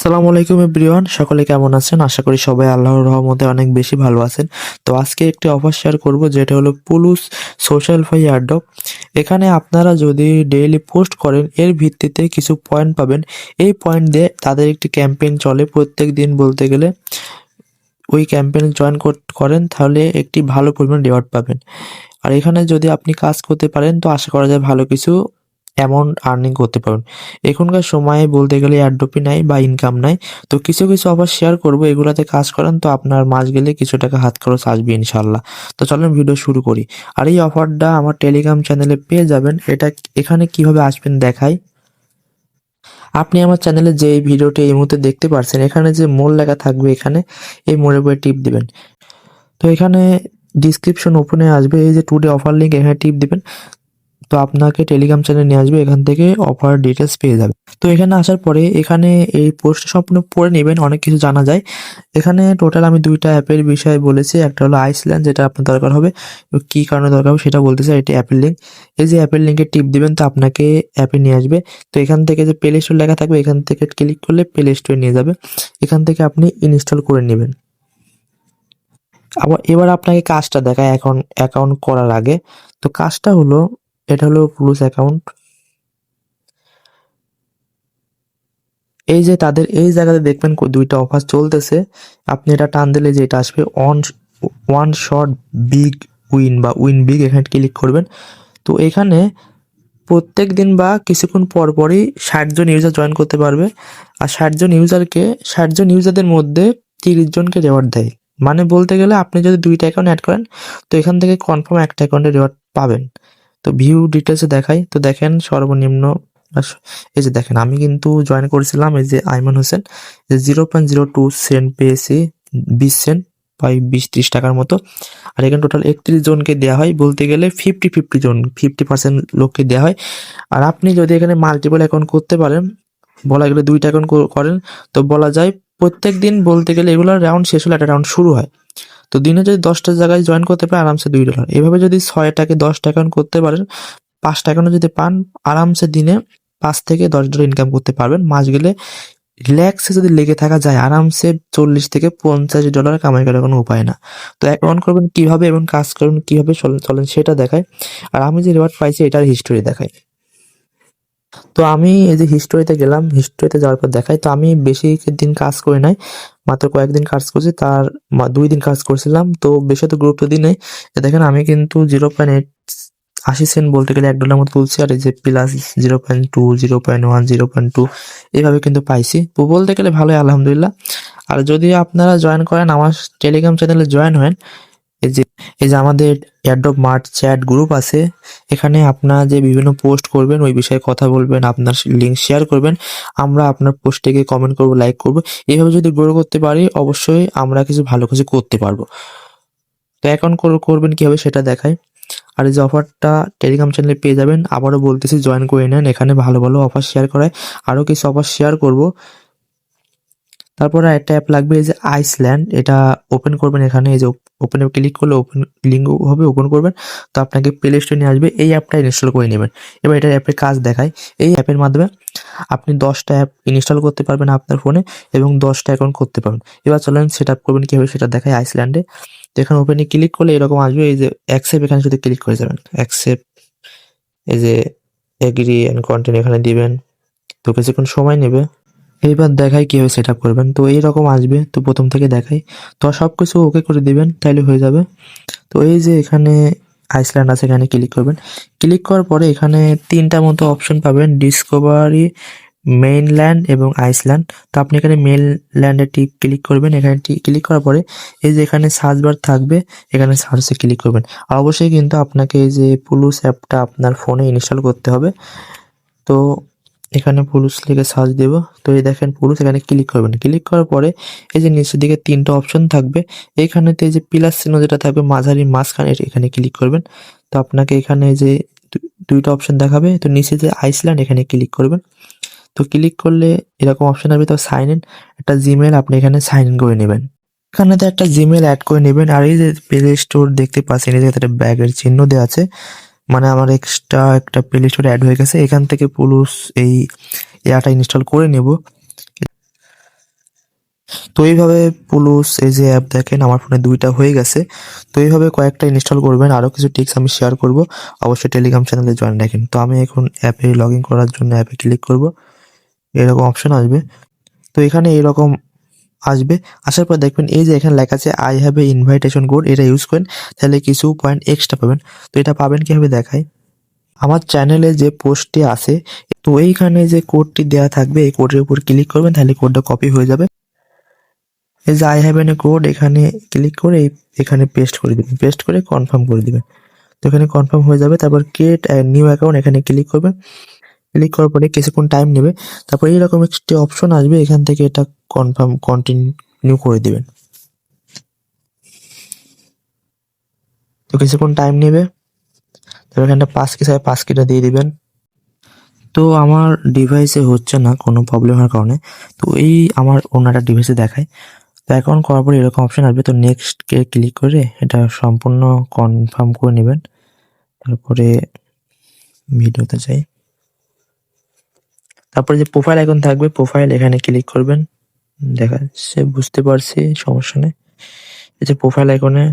আসসালামু আলাইকুম এভরিওয়ান, সকলে কেমন আছেন? আশা করি সবাই আল্লাহর রহমতে অনেক বেশি ভালো আছেন। তো আজকে একটি অফার শেয়ার করব, যেটা হলো পুলুস সোশ্যাল-ফাই এয়ারড্রপ। এখানে আপনারা যদি ডেইলি পোস্ট করেন, এর ভিত্তিতে কিছু পয়েন্ট পাবেন। এই পয়েন্ট দিয়ে তাদের একটি ক্যাম্পেইন চলে প্রত্যেক দিন বলতে গেলে। ওই ক্যাম্পেইনে জয়েন করেন তাহলে একটি ভালো পরিমাণ রিওয়ার্ড পাবেন। আর এখানে যদি আপনি কাজ করতে পারেন তো আশা করা যায় ভালো কিছু অ্যামাউন্ট আর্নিং করতে পারবেন। এখনকার সময়ে বলতে গেলে এয়ারড্রপই নাই বা ইনকাম নাই। তো কিছু কিছু অফার শেয়ার করব, এগুলাতে কাজ করেন তো আপনার মাস গেলে কিছু টাকা হাত খরচ আসবে ইনশাল্লাহ। তো চলেন ভিডিও শুরু করি। আর এই অফারটা আমার টেলিগ্রাম চ্যানেলে পেয়ে যাবেন। এখানে কিভাবে আসবেন দেখাই। আপনি আমার চ্যানেলে যে এই ভিডিওটি এই মুহূর্তে দেখতে পাচ্ছেন, এখানে যে মোর লেখা থাকবে, এখানে এই মোড়ের উপরে টিপ দিবেন। তো এখানে ডিসক্রিপশন ওপেনে আসবে, এই যে টুডে অফার লিঙ্ক, এখানে টিপ দিবেন। তো আপনাকে টেলিগ্রাম চ্যানেলে নিয়ে আসবে, এখান থেকে অফার ডিটেলস পেয়ে যাবে। তো এখানে আসার পরে এখানে এই পোস্টটা সম্পূর্ণ পড়ে নেবেন, অনেক কিছু জানা যায়। এখানে টোটাল আমি দুইটা অ্যাপের বিষয়ে বলেছি, একটা হলো আইসল্যান্ড, যেটা আপনার দরকার হবে, কি কারণে দরকার হবে সেটা বলতেছে। এটি অ্যাপের লিঙ্ক। এই যে অ্যাপের লিঙ্কে টিপ দিবেন তো আপনাকে অ্যাপে নিয়ে আসবে। তো এখান থেকে যে প্লে স্টোর লেখা থাকবে, এখান থেকে ক্লিক করলে প্লে স্টোরে নিয়ে যাবে। এখান থেকে আপনি ইনস্টল করে নেবেন। এবার আপনাকে কাজটা দেখায় এখন অ্যাকাউন্ট করার আগে। তো কাজটা হলো, এটা হলো পুলুস অ্যাকাউন্ট। এই যে তাদের এই জায়গাতে দেখবেন দুইটা অফার চলতেছে। আপনি এটা টান দিলে যে এটা আসবে, ওয়ান শট বিগ উইন বা উইন বিগ, এখানে ক্লিক করবেন। তো এখানে প্রত্যেক দিন বা কিছুক্ষণ পর পরই 60 জন ইউজার জয়েন করতে পারবে। আর 60 জন ইউজারদের মধ্যে 30 জনকে রিওয়ার্ড দেয়। মানে বলতে গেলে আপনি যদি দুইটা অ্যাকাউন্ট অ্যাড করেন তো এখান থেকে কনফার্ম একটা অ্যাকাউন্টে রিওয়ার্ড পাবেন। তো ভিউ ডিটেলসে দেখাই, তো দেখেন সর্বনিম্ন এই যে দেখেন আমি কিন্তু জয়েন করেছিলাম, এই যে আইমান হোসেন, 0.02 সেন্ট পেয়েছি, 20 সেন্ট, প্রায় 20-30 টাকার মতো। আর এখানে টোটাল 31 জনকে দেওয়া হয়, বলতে গেলে 50-50 জন, 50% লোককে দেওয়া হয়। আর আপনি যদি এখানে মাল্টিপল অ্যাকাউন্ট করতে পারেন, বলা গেলে দুইটা অ্যাকাউন্ট করেন, তো বলা যায় প্রত্যেক দিন বলতে গেলে এগুলোর রাউন্ড শেষ হলে একটা রাউন্ড শুরু হয়। তো দিনে যদি 10টা জায়গায় জয়েন করতে পারেন আরামসে $2। এভাবে যদি 6টাকে 10টা অ্যাকাউন্ট করতে পারেন, 5টা অ্যাকাউন্ট যদি পান, আরামসে দিনে $5 থেকে $10 ইনকাম করতে পারবেন। মাস গেলে রিল্যাক্সে যদি লেগে থাকা যায়, আরামসে $40 থেকে $50 কামাই করার কোনো উপায় না। তো অ্যাকাউন্ট করবেন কিভাবে এবং কাজ করবেন কিভাবে চলেন সেটা দেখায়। আর আমি যে রিওয়ার্ড পাইছি এটার হিস্টোরি দেখায়। তো আমি এই যে হিস্টোরিতে গেলাম, হিস্টোরিতে যাওয়ার পর দেখাই। তো আমি বেশি দিন কাজ করি নাই, মাত্র কয়েকদিন কাজ করছি। তার 2 দিন কাজ করছিলাম, তো বেশি তো গুরুত্ব দিই নাই। দেখেন আমি কিন্তু 0.80 সেন্ট বলতে গেলে $1 মতো তুলছি। আর এই যে প্লাস 0.2, 0.1, 0.2 এইভাবে কিন্তু পাইছি। তো বলতে গেলে ভালোই আলহামদুলিল্লাহ। আর যদি আপনারা জয়েন করেন, আমার টেলিগ্রাম চ্যানেলে জয়েন হন। এই যে এই যে আমাদের এয়ারড্রপ মার্ট চ্যাট গ্রুপ আছে, এখানে আপনার যে বিভিন্ন পোস্ট করবেন ওই বিষয়ে কথা বলবেন, আপনার লিঙ্ক শেয়ার করবেন, আমরা আপনার পোস্টে কমেন্ট করব, লাইক করব। এইভাবে যদি গ্রো করতে পারি অবশ্যই আমরা কিছু ভালো কিছু করতে পারবো। তো অ্যাকাউন্ট করবেন কিভাবে সেটা দেখায়। আর এই যে অফারটা টেলিগ্রাম চ্যানেলে পেয়ে যাবেন, আবারও বলতেছি জয়েন করে নেন, এখানে ভালো ভালো অফার শেয়ার করায়। আরও কিছু অফার শেয়ার করব। তারপরে একটা অ্যাপ লাগবে, এই যে আইসল্যান্ড, এটা ওপেন করবেন। এখানে এই যে ওপেনে ক্লিক করলে ওপেন লিঙ্ক হবে, ওপেন করবেন। তো আপনাকে প্লে স্টোরে নিয়ে আসবে, এই অ্যাপটা ইনস্টল করে নেবেন। এবার এটা অ্যাপের কাজ দেখায়। এই অ্যাপের মাধ্যমে আপনি 10টা অ্যাপ ইনস্টল করতে পারবেন আপনার ফোনে এবং 10টা অ্যাকাউন্ট করতে পারবেন। এবার চলেন সেট আপ করবেন কীভাবে সেটা দেখায় আইসল্যান্ডে। তো এখানে ওপেনে ক্লিক করলে এরকম আসবে, এই যে অ্যাকসেপ্ট, এখানে শুধু ক্লিক করে যাবেন, অ্যাকসেপ্ট, এই যে এগ্রি অ্যান্ড কন্টিনিউ এখানে দিবেন। তো কিছুক্ষণ সময় নেবে। এইবার দেখাই কিভাবে সেট আপ করবেন। তো এইরকম আসবে, তো প্রথম থেকে দেখাই। তো সব কিছু ওকে করে দিবেন, তাইলে হয়ে যাবে। তো এই যে এখানে আইসল্যান্ড আছে, এখানে ক্লিক করবেন। ক্লিক করার পরে এখানে 3টা মতো অপশন পাবেন, ডিসকভারি, মেইনল্যান্ড এবং আইসল্যান্ড। তো আপনি এখানে মেইনল্যান্ডে ক্লিক করবেন। এখানে ক্লিক করার পরে এই যে এখানে সার্চ বার থাকবে, এখানে সার্চে ক্লিক করবেন। আর অবশ্যই কিন্তু আপনাকে এই যে পুলুস অ্যাপটা আপনার ফোনে ইনস্টল করতে হবে। তো এখানে পুলুস লিখে সার্চ দেব। তো এই দেখেন পুলুস, এখানে ক্লিক করবেন। ক্লিক করার পরে এই যে নিচের দিকে 3টা অপশন থাকবে, এইখানেতে এই যে প্লাস চিহ্ন যেটা থাকবে মাঝারি মাঝখানে, এখানে ক্লিক করবেন। তো আপনাকে এখানে যে দুইটা অপশন দেখাবে, তো নিচে যে আইসল্যান্ড, এখানে ক্লিক করবেন। তো ক্লিক করলে এরকম অপশন আসবে, তো সাইন ইন, একটা জিমেল আপনি এখানে সাইন ইন করে নেবেন। এখানেতে একটা জিমেল অ্যাড করে নেবেন। আর এই যে প্লে স্টোর দেখতে পাচ্ছেন, এই যে একটা ব্যাগের চিহ্ন দেওয়া আছে, মানে আমার এক্সট্রা একটা প্লে স্টোরে অ্যাড হয়ে গেছে। এখান থেকে পুলুস এই ইয়াটা ইনস্টল করে নেব। তো এইভাবে প্লুস এই যে অ্যাপ দেখেন আমার ফোনে 2টা হয়ে গেছে। তো এইভাবে কয়েকটা ইনস্টল করবেন। আরও কিছু টিপস আমি শেয়ার করব। অবশ্যই টেলিগ্রাম চ্যানেলে জয়েন রাখেন। তো আমি এখন অ্যাপে লগ ইন করার জন্য অ্যাপে ক্লিক করব। এরকম অপশন আসবে। তো এখানে এরকম আসবে। আসার পর দেখবেন এই যে এখানে লেখা আছে I have a invitation code, এটা ইউজ করেন তাহলে কিছু পয়েন্ট এক্সট্রা পাবেন। তো এটা পাবেন কিভাবে দেখাই। আমার চ্যানেলে যে পোস্টটি আছে তো এইখানে যে কোডটি দেওয়া থাকবে এই কোডের উপর ক্লিক করবেন, তাহলে কোডটা কপি হয়ে যাবে। এই যে I have N A code এখানে ক্লিক করে এখানে পেস্ট করে দিবেন, পেস্ট করে কনফার্ম করে দিবেন। তো এখানে কনফার্ম হয়ে যাবে। তারপর ক্রিয়েট নিউ অ্যাকাউন্ট এখানে ক্লিক করবেন। ক্লিক করার পরে কিছুক্ষণ টাইম নেবে। তারপর এইরকম একটি অপশন আসবে, এখান থেকে এটা কনফার্ম কন্টিনিউ করে দিবেন। তো কিছুক্ষণ টাইম নেবে। তারপর এখানটা পাস কিটা দিয়ে দিবেন। তো আমার ডিভাইসে হচ্ছে না কোনো প্রবলেম হওয়ার কারণে। তো এই আমার অন্য একটা ডিভাইসে দেখায়। তো অ্যাকাউন্ট করার পরে এরকম অপশন আসবে। তো নেক্সট কে ক্লিক করে এটা সম্পূর্ণ কনফার্ম করে নেবেন। তারপরে ভিডিওতে যাই। তারপরে যে প্রোফাইল আইকন থাকবে, প্রোফাইল এখানে ক্লিক করবেন। দেখাচ্ছে, বুঝতে পারছি, সমস্যা নেই। এই যে প্রোফাইল আইকনে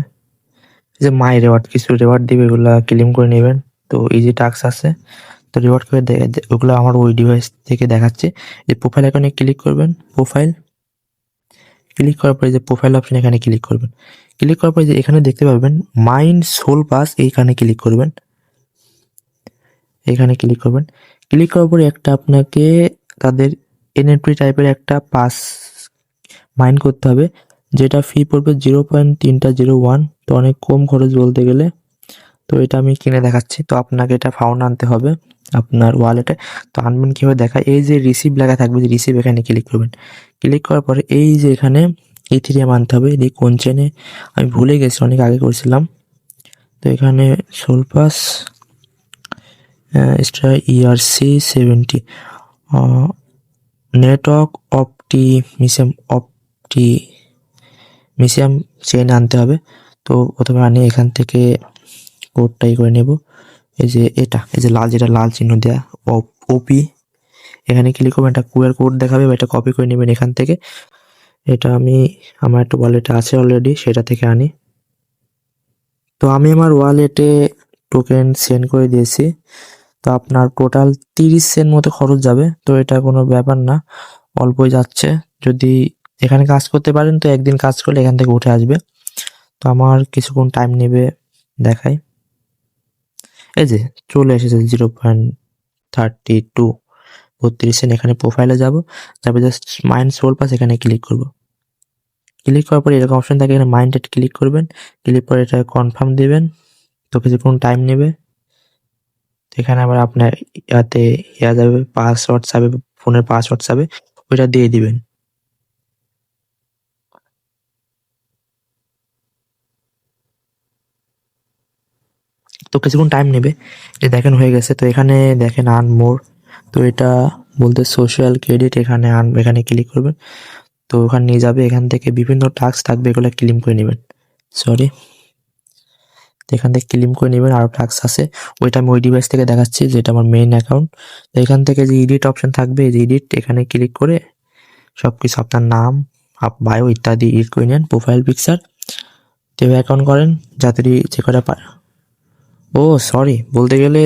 এই যে মাই রিওয়ার্ড, কিছু রিওয়ার্ড দিবে, এগুলা ক্লেম করে নেবেন। তো ইজি টাস্ক আছে, তো রিওয়ার্ড করে ওগুলো আমার ওই ডিভাইস থেকে দেখাচ্ছে। এই প্রোফাইল আইকনে ক্লিক করবেন। প্রোফাইল ক্লিক করার পরে যে প্রোফাইল অপশন এখানে ক্লিক করবেন। ক্লিক করার পরে যে এখানে দেখতে পাবেন মাইন্ড সোল পাস, এইখানে ক্লিক করবেন। এখানে ক্লিক করবেন। ক্লিক করার পরে একটা আপনাকে তাদের এনএফটি টাইপের একটা পাস মাইন্ড করতে হবে, যেটা ফি পড়বে 0.301। তো অনেক কম খরচ বলতে গেলে। তো এটা আমি কিনে দেখাচ্ছি। তো আপনাকে এটা ফাউন্ড আনতে হবে আপনার ওয়ালেটে। তো আনবেন কীভাবে দেখায়, এই যে রিসিভ লেখা থাকবে, যে রিসিভ এখানে ক্লিক করবেন। ক্লিক করার পরে এই যে এখানে ইথেরিয়াম আনতে হবে। এই কোন চেনে আমি ভুলে গেছি, অনেক আগে করছিলাম। তো এখানে সোলপাস স্টার ERC 70 নেটওয়ার্ক অপটিমিশিয়াম চেন আনতে হবে। তো প্রথমে আনি এখান থেকে কোডটাই করে নেব। এই যে এটা, এই যে লাল, যেটা লাল চিহ্ন দেওয়া ওপি, এখানে ক্লিক করবেন। একটা কিউআর কোড দেখাবে, এটা কপি করে নেবেন এখান থেকে। এটা আমি আমার একটা ওয়ালেটে আছে অলরেডি, সেটা থেকে আনি। তো আমি আমার ওয়ালেটে টোকেন সেন্ড করে দিয়েছি। তো আপনার টোটাল 30 সেন্ট মতো খরচ যাবে। তো এটা কোনো ব্যাপার না, অল্পই যাচ্ছে। যদি এখানে কাজ করতে পারেন তো একদিন কাজ করলে এখান থেকে উঠে আসবে। তো আমার কিছুক্ষণ টাইম নেবে, দেখাই। এই যে চলে এসেছে 0.32 32 সেন্ট। এখানে প্রোফাইলে যাব, তারপরে জাস্ট মাইন্ড সোল পাস এখানে ক্লিক করব। ক্লিক করার পরে এরকম অপশন থাকে, এখানে মাইন্ডেড ক্লিক করবেন। ক্লিক করে এটা কনফার্ম দিবেন। তো কিছুক্ষণ টাইম নেবে। তো এখানে আবার আপনার ইয়াতে যাবে, পাসওয়ার্ড চাবে, ফোনের পাসওয়ার্ড চাবে, ওইটা দিয়ে দিবেন। তো কিছুক্ষণ টাইম নেবে। এটা দেখেন হয়ে গেছে। তো এখানে দেখেন আর্ন মোর। তো এটা বলতে সোশ্যাল ক্রেডিট, এখানে এখানে ক্লিক করবেন। তো ওখানে নিয়ে যাবে, এখান থেকে বিভিন্ন টাস্ক থাকবে, এগুলো ক্লেম করে নেবেন। সরি, তো এখান থেকে ক্লেম করে নেবেন। আরও টাস্ক আছে, ওইটা আমি ওই ডিভাইস থেকে দেখাচ্ছি, যেটা আমার মেইন অ্যাকাউন্ট। তো এখান থেকে যে এডিট অপশন থাকবে, এই যে এডিট, এখানে ক্লিক করে সব কিছু আপনার নাম, বায়ো ইত্যাদি এডিট করে নেন। প্রোফাইল পিকচার তো অ্যাকাউন্ট করেন, যাতে যে কটা পায়। ও সরি, বলতে গেলে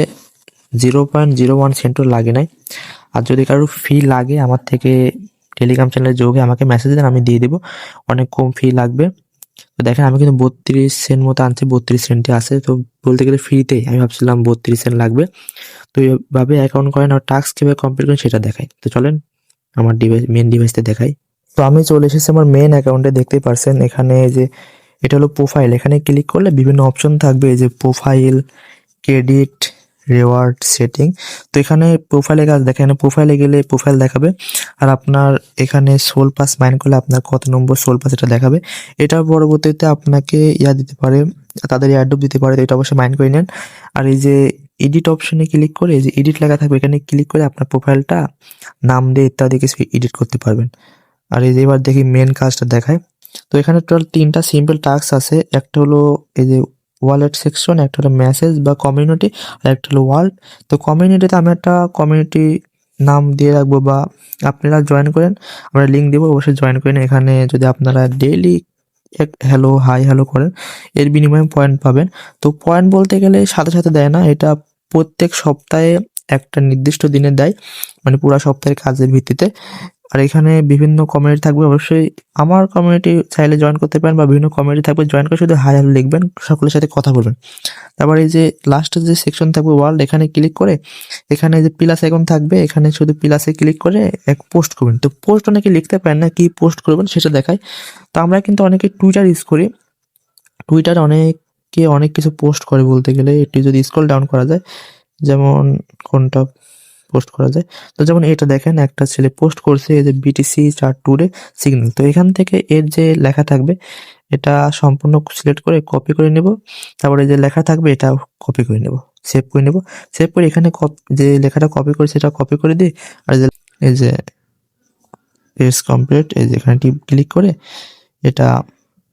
0.01 সেন্টও লাগে নাই। আর যদি কারোর ফি লাগে আমার থেকে টেলিগ্রাম চ্যানেলে যোগে আমাকে মেসেজ দেন, আমি দিয়ে দেবো। অনেক কম ফি লাগবে। তো দেখেন আমি কিন্তু 32 সেন্ট মতো আনছি, 32 সেন্টে আছে। তো বলতে গেলে ফ্রিতেই, আমি ভাবছিলাম 32 সেন্ট লাগবে। তো এইভাবে অ্যাকাউন্ট করেন আর টাস্ক কীভাবে কমপ্লিট করেন সেটা দেখাই। তো চলেন আমার মেন ডিভাইসতে দেখাই। তো আমি চলে এসেছি আমার মেন অ্যাকাউন্টে, দেখতেই পারছেন এখানে যে এটা হলো প্রোফাইল। এখানে ক্লিক করলে বিভিন্ন অপশন থাকবে, এই যে প্রোফাইল, ক্রেডিট, রিওয়ার্ড, সেটিং। তো এখানে প্রোফাইলে কাজ দেখেন, এখানে প্রোফাইলে গেলে প্রোফাইল দেখাবে। আর আপনার এখানে সোল পাস মাইন্ড করলে আপনার কত নম্বর সোল পাস এটা দেখাবে। এটা পরবর্তীতে আপনাকে দিতে পারে, তাদের এয়ারড্রপ দিতে পারে। তো এটা অবশ্যই মাইন্ড করে নেন। আর এই যে এডিট অপশনে ক্লিক করে, এই যে এডিট লেখা থাকবে, এখানে ক্লিক করে আপনার প্রোফাইলটা নাম দিয়ে ইত্যাদি কিছু এডিট করতে পারবেন। আর এই যে এবার দেখি মেন কাজটা দেখায়। তো এখানে টোটাল 3টা সিম্পল টাস্ক আছে। একটা হলো এই যে ওয়ালেট সেকশন, একটা হলো মেসেজ বা কমিউনিটি, আর একটা হলো ওয়ার্ল্ড। তো কমিউনিটিতে আমি একটা কমিউনিটি নাম দিয়ে রাখবো বা আপনারা জয়েন করেন, আমরা লিঙ্ক দেবো, অবশ্যই জয়েন করেন। এখানে যদি আপনারা ডেইলি হ্যালো হাই হ্যালো করেন, এর বিনিময়ে পয়েন্ট পাবেন। তো পয়েন্ট বলতে গেলে সাথে সাথে দেয় না, এটা প্রত্যেক সপ্তাহে একটা নির্দিষ্ট দিনে দেয়, মানে পুরা সপ্তাহের কাজের ভিত্তিতে। আর এখানে বিভিন্ন কমিউনিটি থাকবে, অবশ্যই আমার কমিউনিটি চাইলে জয়েন করতে পারেন বা বিভিন্ন কমিউনিটি থাকবে, জয়েন করে শুধু হাই হ্যালো লিখবেন, সকলের সাথে কথা বলবেন। তারপরে এই যে লাস্টের যে সেকশন থাকবে ওয়ার্ল্ড, এখানে ক্লিক করে এখানে যে প্লাস আইকন থাকবে, এখানে শুধু প্লাসে ক্লিক করে এক পোস্ট করবেন। তো পোস্ট অনেকে লিখতে পারেন না, কি পোস্ট করবেন সেটা দেখায়। তো আমরা কিন্তু অনেকে টুইটার ইউজ করি, টুইটার অনেকে অনেক কিছু পোস্ট করে বলতে গেলে। একটু যদি স্ক্রল ডাউন করা যায়, যেমন কোনটা পোস্ট করা যায়, তো যেমন এটা দেখেন একটা ছেলে পোস্ট করছে এই যে বিটিসি চার্ট ট্যুরে সিগন্যাল। তো এখান থেকে এর যে লেখা থাকবে এটা সম্পূর্ণ সিলেক্ট করে কপি করে নেব, তারপরে যে লেখা থাকবে এটা কপি করে নেব, সেভ করে নেব। সেভ করে এখানে যে লেখাটা কপি করে সেটা কপি করে দিই, আর এই যে পেজ কমপ্লিট, এই যে এখানে ক্লিক করে এটা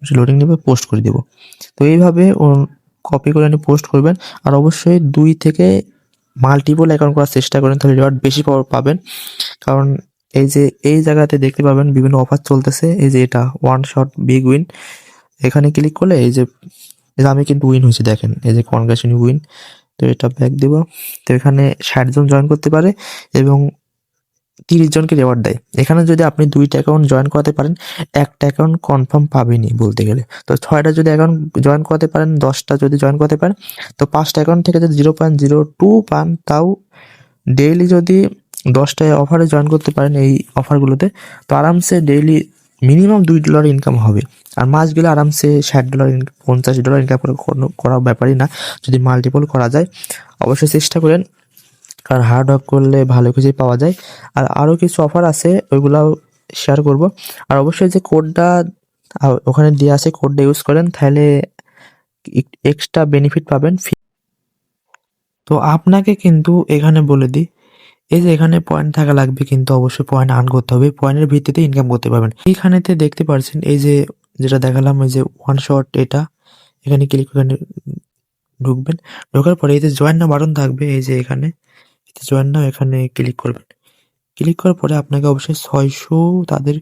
লোডিং নেবে, পোস্ট করে দেব। তো এইভাবে কপি করে এনে পোস্ট করবেন। আর অবশ্যই 2 থেকে মাল্টিপল অ্যাকাউন্ট করার চেষ্টা করেন, তাহলে রিওয়ার্ড বেশি পাওয়ার পাবেন। কারণ এই যে এই জায়গাতে দেখতে পাবেন বিভিন্ন অফার চলতেছে, এই যে এটা ওয়ান শট বিগ উইন, এখানে ক্লিক করলে এই যে আমি কিন্তু উইন হয়েছে দেখেন, এই যে কনগ্রেচুলেশন উইন। তো এটা ব্যাক দিব। তো এখানে 60 জন জয়েন করতে পারে এবং 30 জনকে রিওয়ার্ড দেয়। এখানে যদি আপনি 2টা অ্যাকাউন্ট জয়েন করাতে পারেন, একটা অ্যাকাউন্ট কনফার্ম পাবেনই বলতে গেলে। তো 6টা যদি অ্যাকাউন্ট জয়েন করাতে পারেন, 10টা যদি জয়েন করতে পারেন, তো 5টা অ্যাকাউন্ট থেকে যদি 0.02 পান, তাও ডেইলি যদি 10টা অফারে জয়েন করতে পারেন এই অফারগুলোতে, তো আরামসে ডেইলি মিনিমাম $2 ইনকাম হবে। আর মাস গেলে আরামসে $60 $50 ইনকাম করা ব্যাপারই না, যদি মাল্টিপল করা যায়। অবশ্যই চেষ্টা করেন, কারণ হার্ড ওয়ার্ক করলে ভালো কিছুই পাওয়া যায়। আর আরও কিছু অফার আছে, ওইগুলাও শেয়ার করব। আর অবশ্যই যে কোডটা ওখানে দেওয়া আছে, কোডটা ইউজ করেন, তাহলে এক্সট্রা বেনিফিট পাবেন। তো আপনাকে কিন্তু এখানে বলে দিই, এই যে এখানে পয়েন্ট থাকা লাগবে, কিন্তু অবশ্যই পয়েন্ট আর্ন করতে হবে, পয়েন্টের ভিত্তিতে ইনকাম করতে পারবেন। এইখানেতে দেখতে পাচ্ছেন এই যে যেটা দেখালাম, ওই যে ওয়ান শট, এটা এখানে ক্লিক করে ঢুকবেন। ঢোকার পরে এই যে জয়েন নাও বাটন থাকবে, এই যে এখানে জয়েন নাও, এখানে ক্লিক করবেন। ক্লিক করার পরে আপনাকে অবশ্যই 600 তাদের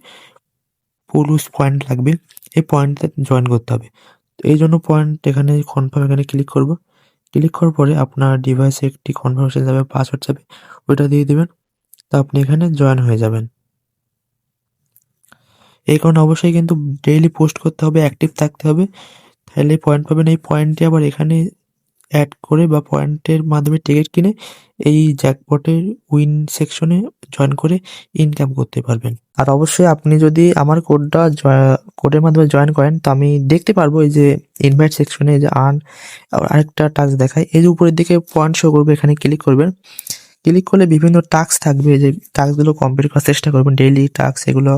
পুরুষ পয়েন্ট লাগবে, এই পয়েন্টে জয়েন করতে হবে। তো এই জন্য পয়েন্ট এখানে কনফার্ম, এখানে ক্লিক করব। ক্লিক করার পরে আপনার ডিভাইসে একটি কনফার্মেশন যাবে, পাসওয়ার্ড যাবে, ওইটা দিয়ে দিবেন। তো আপনি এখানে জয়েন হয়ে যাবেন। এই কারণে অবশ্যই কিন্তু ডেইলি পোস্ট করতে হবে, অ্যাক্টিভ থাকতে হবে, তাহলে পয়েন্ট পাবেন। এই পয়েন্টটি আবার এখানে অ্যাড করে বা পয়েন্টের মাধ্যমে টিকিট কিনে এই জ্যাকপটের উইন সেকশনে জয়েন করে ইনকাম করতে পারবেন। আর অবশ্যই আপনি যদি আমার কোডের মাধ্যমে জয়েন করেন, তো আমি দেখতে পারবো এই যে ইনভাইট সেকশনে যে আরেকটা টাস্ক দেখায়, এই যে উপরের দিকে পয়েন্ট শো করবে, এখানে ক্লিক করবেন। ক্লিক করলে বিভিন্ন টাস্ক থাকবে, যে টাস্কগুলো কমপ্লিট করার চেষ্টা করবেন, ডেইলি টাস্ক, এগুলো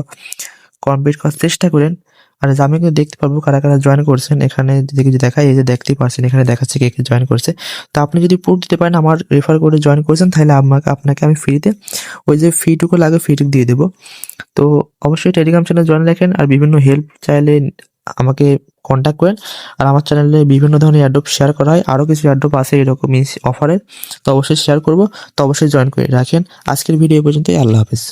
কমপ্লিট করার চেষ্টা করেন। আর আমি কিন্তু দেখতে পারবো কারা কারা জয়েন করছেন, এখানে যে দেখায়, এই যে দেখতেই পারছেন এখানে দেখাচ্ছে কে কে জয়েন করছে। তো আপনি যদি প্রুফ দিতে পারেন আমার রেফার করে জয়েন করেছেন, তাহলে আপনাকে আমি ফ্রিতে ওই যে ফিটুকু লাগে ফিটুক দিয়ে দেবো। তো অবশ্যই টেলিগ্রাম চ্যানেল জয়েন রাখেন, আর বিভিন্ন হেল্প চাইলে আমাকে কন্ট্যাক্ট করেন। আর আমার চ্যানেলে বিভিন্ন ধরনের অ্যাড্রপ শেয়ার করা হয়, আরও কিছু অ্যাড্রপ আছে এরকম অফারের, তো অবশ্যই শেয়ার করব। তো অবশ্যই জয়েন করে রাখেন। আজকের ভিডিও এই পর্যন্তই, আল্লাহ হাফেজ।